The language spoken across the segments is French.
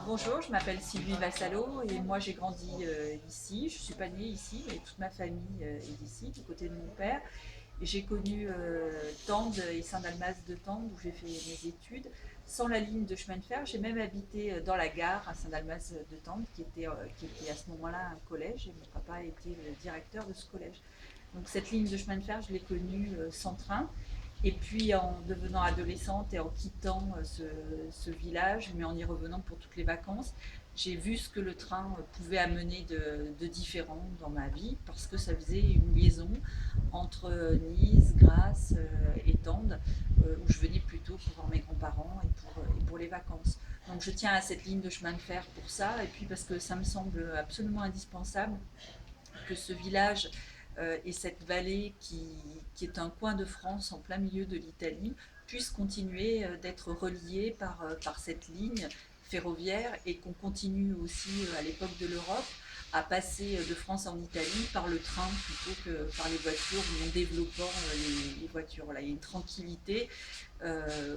Bonjour, je m'appelle Sylvie Vassalo et moi j'ai grandi ici. Je ne suis pas née ici, mais toute ma famille est d'ici, du côté de mon père. Et j'ai connu Tende et Saint-Dalmas de Tende où j'ai fait mes études sans la ligne de chemin de fer. J'ai même habité dans la gare à Saint-Dalmas de Tende qui était à ce moment-là un collège et mon papa était le directeur de ce collège. Donc cette ligne de chemin de fer, je l'ai connue sans train. Et puis en devenant adolescente et en quittant ce village, mais en y revenant pour toutes les vacances, j'ai vu ce que le train pouvait amener de différent dans ma vie parce que ça faisait une liaison entre Nice, Grasse et Tende, où je venais plutôt pour voir mes grands-parents et pour les vacances. Donc je tiens à cette ligne de chemin de fer pour ça, et puis parce que ça me semble absolument indispensable que ce village et cette vallée qui est un coin de France en plein milieu de l'Italie puisse continuer d'être reliés par cette ligne ferroviaire et qu'on continue aussi à l'époque de l'Europe à passer de France en Italie par le train plutôt que par les voitures, en développant les voitures. Voilà, il y a une tranquillité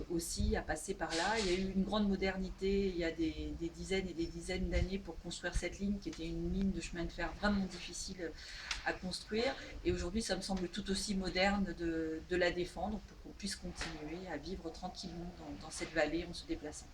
aussi à passer par là. Il y a eu une grande modernité il y a des dizaines et des dizaines d'années pour construire cette ligne qui était une ligne de chemin de fer vraiment difficile à construire. Et aujourd'hui, ça me semble tout aussi moderne de la défendre pour qu'on puisse continuer à vivre tranquillement dans cette vallée en se déplaçant.